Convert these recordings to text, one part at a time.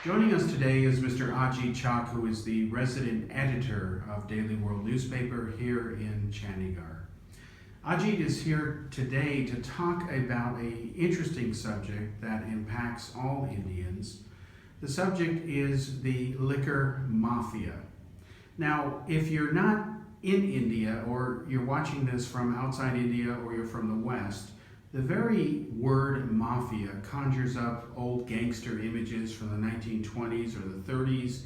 Joining us today is Mr. Ajit Chak, who is the resident editor of Daily World newspaper here in Chandigarh. Ajit is here today to talk about an interesting subject that impacts all Indians. The subject is the liquor mafia. Now, if you're not in India or you're watching this from outside India or you're from the West, the very word mafia conjures up old gangster images from the 1920s or the 30s,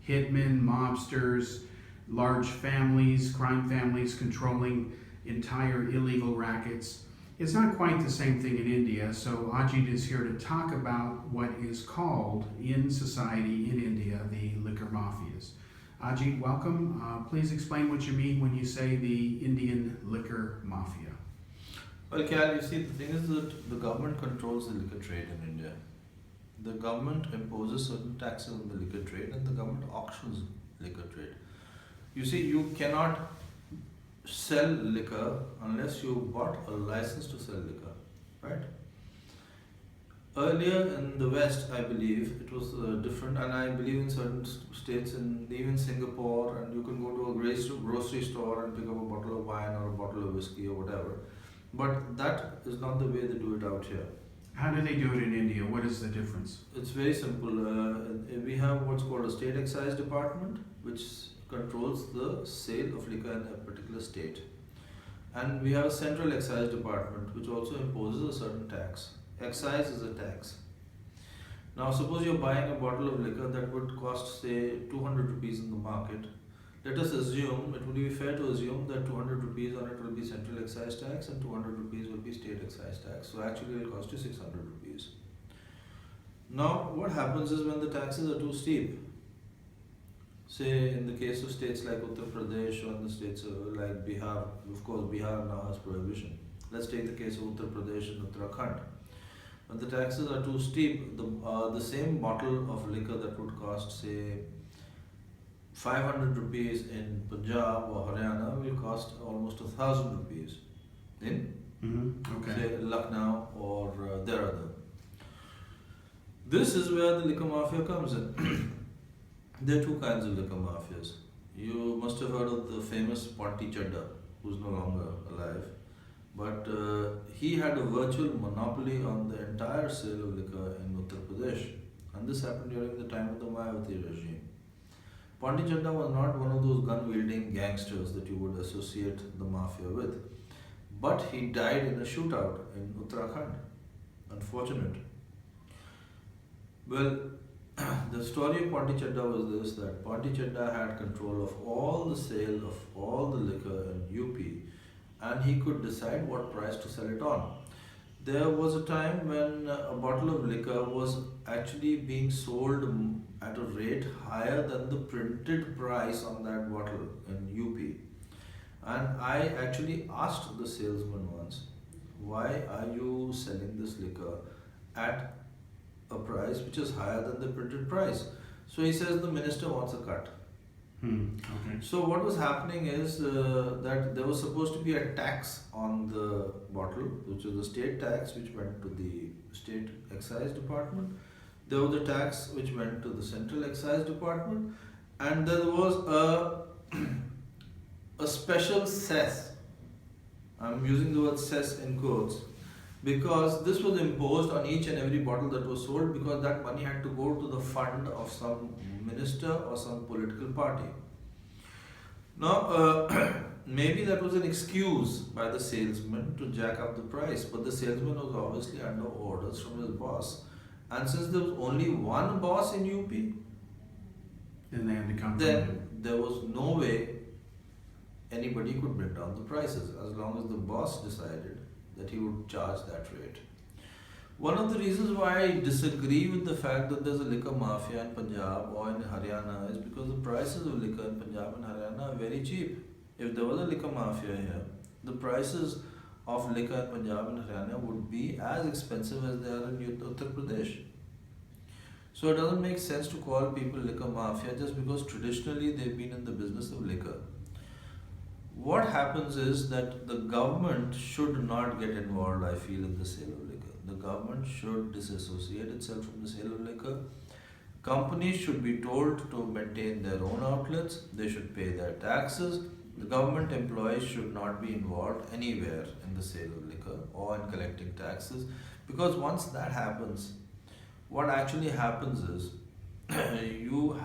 hitmen, mobsters, large families, crime families controlling entire illegal rackets. It's not quite the same thing in India, so Ajit is here to talk about what is called in society in India the liquor mafias. Ajit, welcome. Please explain what you mean when you say the Indian liquor mafia. Well, Cal, you see, the thing is that the government controls the liquor trade in India. The government imposes certain taxes on the liquor trade and the government auctions liquor trade. You see, you cannot sell liquor unless you bought a license to sell liquor, right? Earlier in the West, I believe, it was different, and I believe in certain states, in even Singapore, and you can go to a grocery store and pick up a bottle of wine or a bottle of whiskey or whatever. But that is not the way they do it out here. How do they do it in India? What is the difference? It's very simple. We have what's called a state excise department, which controls the sale of liquor in a particular state. And we have a central excise department, which also imposes a certain tax. Excise is a tax. Now, suppose you're buying a bottle of liquor that would cost, say, 200 rupees in the market. Let us assume, it would be fair to assume that 200 rupees on it will be central excise tax and 200 rupees will be state excise tax. So actually it will cost you 600 rupees. Now what happens is when the taxes are too steep, say in the case of states like Uttar Pradesh or in the states like Bihar, of course Bihar now has prohibition. Let's take the case of Uttar Pradesh and Uttarakhand. When the taxes are too steep, the same bottle of liquor that would cost, say, 500 rupees in Punjab or Haryana will cost almost 1,000 rupees in say Lucknow or Dehradun. This is where the liquor mafia comes in. There are two kinds of liquor mafias. You must have heard of the famous Ponti Chadda, who's no longer alive, but he had a virtual monopoly on the entire sale of liquor in Uttar Pradesh, and this happened during the time of the Mayawati regime. Ponti Chadda was not one of those gun-wielding gangsters that you would associate the mafia with, but he died in a shootout in Uttarakhand. Unfortunate. Well, the story of Ponti Chadda was this, that Ponti Chadda had control of all the sale of all the liquor in UP, and he could decide what price to sell it on. There was a time when a bottle of liquor was actually being sold at a rate higher than the printed price on that bottle in UP. And I actually asked the salesman once, why are you selling this liquor at a price which is higher than the printed price? So he says the minister wants a cut. Okay. So what was happening is that there was supposed to be a tax on the bottle, which was the state tax which went to the state excise department. There was a tax which went to the central excise department, and there was a special cess. I'm using the word cess in quotes because this was imposed on each and every bottle that was sold, because that money had to go to the fund of some minister or some political party. Now, maybe that was an excuse by the salesman to jack up the price, but the salesman was obviously under orders from his boss. And since there was only one boss in UP, Then they had to come. then there was no way anybody could bring down the prices as long as the boss decided that he would charge that rate. One of the reasons why I disagree with the fact that there's a liquor mafia in Punjab or in Haryana is because the prices of liquor in Punjab and Haryana are very cheap. If there was a liquor mafia here, the prices of liquor in Punjab and Haryana would be as expensive as they are in Uttar Pradesh. So it doesn't make sense to call people liquor mafia just because traditionally they've been in the business of liquor. What happens is that the government should not get involved, I feel, in the sale of liquor. The government should disassociate itself from the sale of liquor Companies should be told to maintain their own outlets, they should pay their taxes. The government employees should not be involved anywhere in the sale of liquor or in collecting taxes, because once that happens, what actually happens is you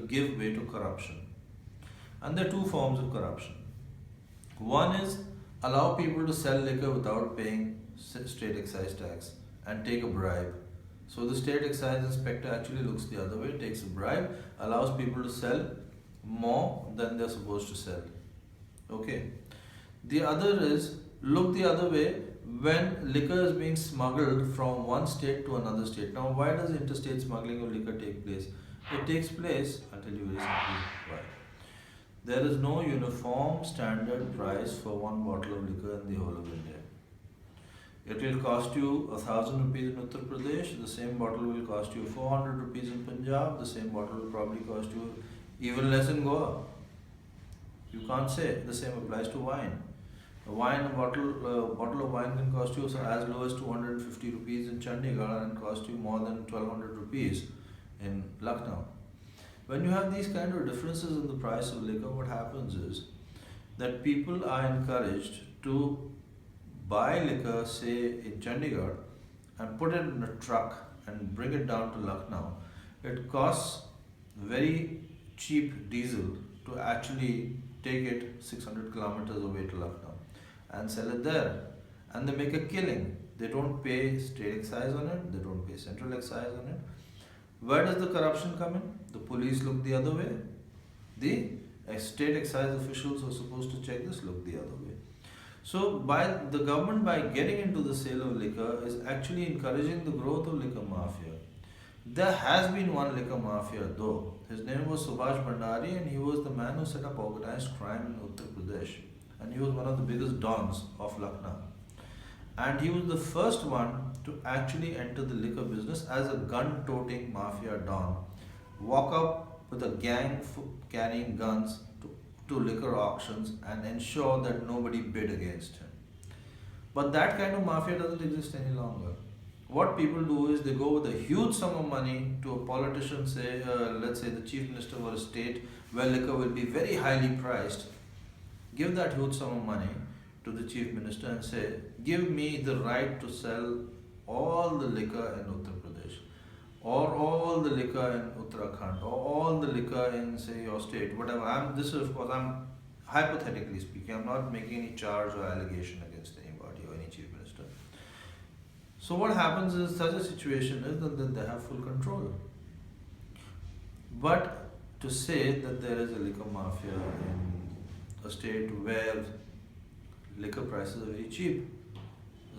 give way to corruption. And there are two forms of corruption. One is allow people to sell liquor without paying state excise tax and take a bribe. So the state excise inspector actually looks the other way, takes a bribe, allows people to sell more than they're supposed to sell. Okay. The other is look the other way when liquor is being smuggled from one state to another state. Now, why does interstate smuggling of liquor take place? It takes place, I'll tell you very simply why. There is no uniform standard price for one bottle of liquor in the whole of India. It will cost you 1,000 rupees in Uttar Pradesh, the same bottle will cost you 400 rupees in Punjab, the same bottle will probably cost you even less in Goa. You can't say. The same applies to wine. A bottle of wine can cost you as low as 250 rupees in Chandigarh and cost you more than 1,200 rupees in Lucknow. When you have these kind of differences in the price of liquor, what happens is that people are encouraged to buy liquor, say in Chandigarh, and put it in a truck and bring it down to Lucknow. It costs very cheap diesel to actually take it 600 kilometers away to Lucknow and sell it there. And they make a killing. They don't pay state excise on it, they don't pay central excise on it. Where does the corruption come in? The police look the other way. The state excise officials who are supposed to check this look the other way. So by the government, by getting into the sale of liquor, is actually encouraging the growth of liquor mafia. There has been one liquor mafia though. His name was Subhash Bhandari, and he was the man who set up organized crime in Uttar Pradesh. And he was one of the biggest dons of Lucknow. And he was the first one to actually enter the liquor business as a gun-toting mafia don. Walk up with a gang carrying guns to liquor auctions and ensure that nobody bid against him. But that kind of mafia doesn't exist any longer. What people do is they go with a huge sum of money to a politician, say, let's say the chief minister of a state where liquor will be very highly priced. Give that huge sum of money to the chief minister and say, give me the right to sell all the liquor in Uttar Pradesh, or all the liquor in Uttarakhand, or all the liquor in, say, your state, whatever. I'm hypothetically speaking, I'm not making any charge or allegation against anybody or any chief minister. So what happens is such a situation is that they have full control. But to say that there is a liquor mafia in a state where liquor prices are very cheap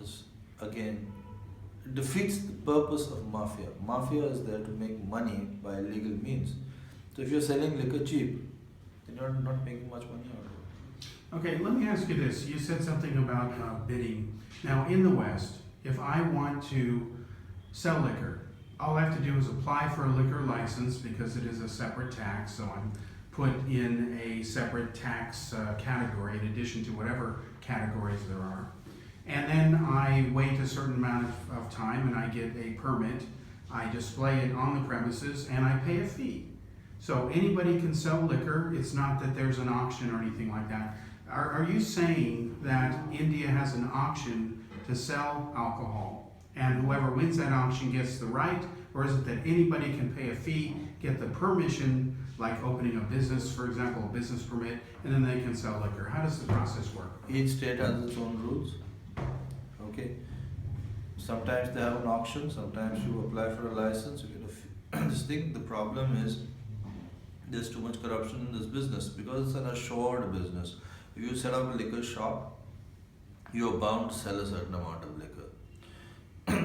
is again defeats the purpose of mafia. Mafia is there to make money by legal means. So if you're selling liquor cheap, then you're not making much money out of it. Okay, let me ask you this. You said something about bidding. Now, in the West, if I want to sell liquor, all I have to do is apply for a liquor license because it is a separate tax, so I'm put in a separate tax category in addition to whatever categories there are. And then I wait a certain amount of time and I get a permit. I display it on the premises and I pay a fee. So anybody can sell liquor. It's not that there's an auction or anything like that. Are you saying that India has an auction to sell alcohol and whoever wins that auction gets the right? Or is it that anybody can pay a fee, get the permission, like opening a business, for example, a business permit, and then they can sell liquor? How does the process work? Each state has its own rules. Okay. Sometimes they have an auction, sometimes you apply for a license, you get a fee. This thing, the problem is there's too much corruption in this business because it's an assured business. If you set up a liquor shop, you're bound to sell a certain amount of liquor.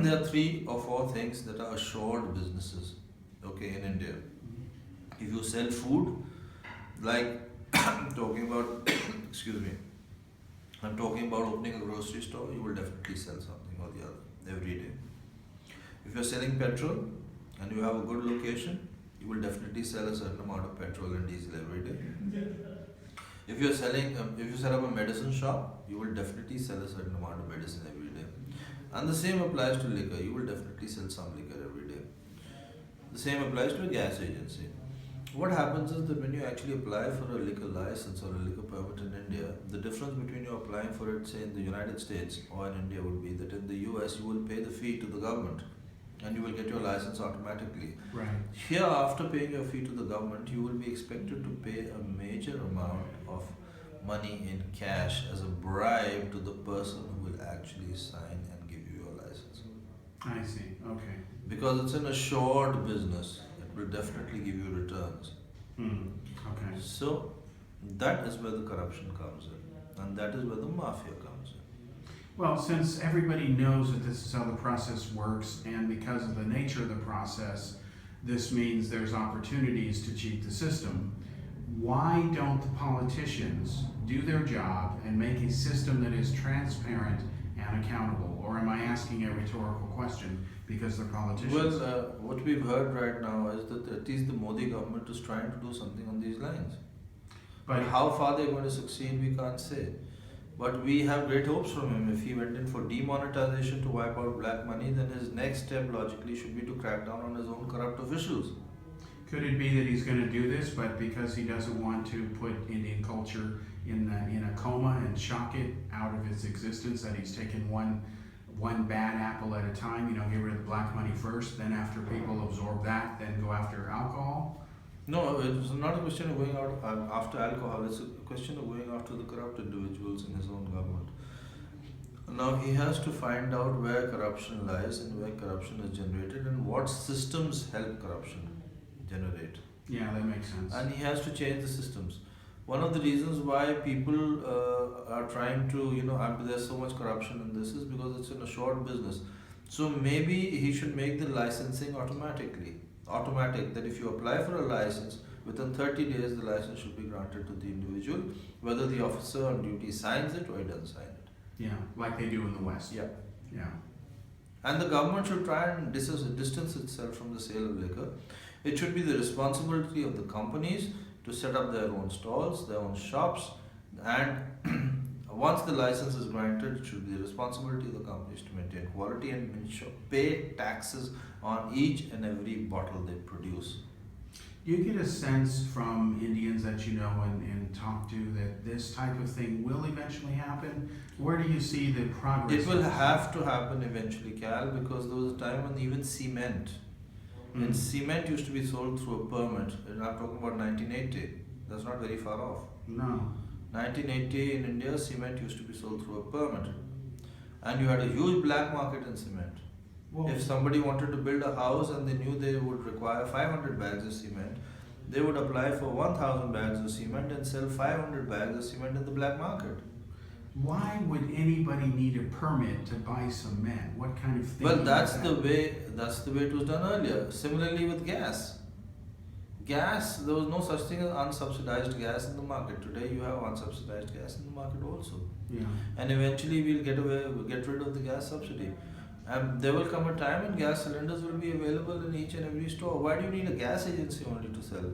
There are 3 or 4 things that are assured businesses, okay, in India. If you sell food, like I'm talking about, excuse me, I'm talking about opening a grocery store, you will definitely sell something or the other every day. If you're selling petrol and you have a good location, you will definitely sell a certain amount of petrol and diesel every day. If you're selling, if you set up a medicine shop, you will definitely sell a certain amount of medicine every day. And the same applies to liquor. You will definitely sell some liquor every day. The same applies to a gas agency. What happens is that when you actually apply for a liquor license or a liquor permit in India, the difference between you applying for it, say in the United States or in India, would be that in the US you will pay the fee to the government and you will get your license automatically. Right. Here, after paying your fee to the government, you will be expected to pay a major amount of money in cash as a bribe to the person who will actually sign and give you your license. I see. Okay. Because it's an assured business, it will definitely give you returns. Okay. So, that is where the corruption comes in, and that is where the mafia comes in. Well, since everybody knows that this is how the process works, and because of the nature of the process, this means there's opportunities to cheat the system. Why don't the politicians do their job and make a system that is transparent and accountable? Or am I asking a rhetorical question because they're politicians? Well, what we've heard right now is that at least the Modi government is trying to do something on these lines. But how far they're going to succeed, we can't say. But we have great hopes from him. If he went in for demonetization to wipe out black money, then his next step logically should be to crack down on his own corrupt officials. Could it be that he's going to do this, but because he doesn't want to put Indian culture in a coma and shock it out of its existence, that he's taken one bad apple at a time, get rid of the black money first, then after people absorb that, then go after alcohol? No, it's not a question of going out after alcohol, it's a question of going after the corrupt individuals in his own government. Now he has to find out where corruption lies and where corruption is generated and what systems help corruption generate. Yeah, that makes sense. And he has to change the systems. One of the reasons why people are trying to, there's so much corruption in this is because it's in a short business. So maybe he should make the licensing automatic, that if you apply for a license, within 30 days the license should be granted to the individual, whether the officer on duty signs it or he doesn't sign it. Yeah, like they do in the West. Yeah. Yeah. And the government should try and distance itself from the sale of liquor. It should be the responsibility of the companies to set up their own stalls, their own shops, and once the license is granted, it should be the responsibility of the companies to maintain quality and pay taxes on each and every bottle they produce. Do you get a sense from Indians that you know and talk to that this type of thing will eventually happen? Where do you see the progress? It will have to happen eventually, Cal, because there was a time when even cement, and cement used to be sold through a permit, and I'm talking about 1980, that's not very far off. No. 1980 in India, cement used to be sold through a permit, and you had a huge black market in cement. Well, If somebody wanted to build a house and they knew they would require 500 bags of cement, they would apply for 1,000 bags of cement and sell 500 bags of cement in the black market. why would anybody need a permit to buy cement? What kind of thing? Well, is that's that? the way it was done earlier. Similarly with gas. There was no such thing as unsubsidized gas in the market. Today you have unsubsidized gas in the market also. Yeah. And eventually we'll get rid of the gas subsidy. And there will come a time when gas cylinders will be available in each and every store. Why do you need a gas agency only to sell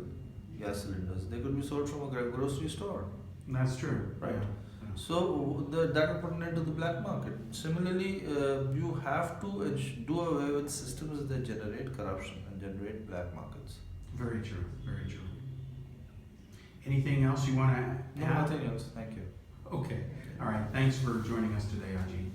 gas cylinders? They could be sold from a grocery store. That's true. Right. Yeah. So that will put an end to the black market. Similarly, you have to do away with systems that generate corruption and generate black markets. Very true. Very true. Anything else you want to add? No, nothing else. Thank you. Okay. All right. Thanks for joining us today, Ajit.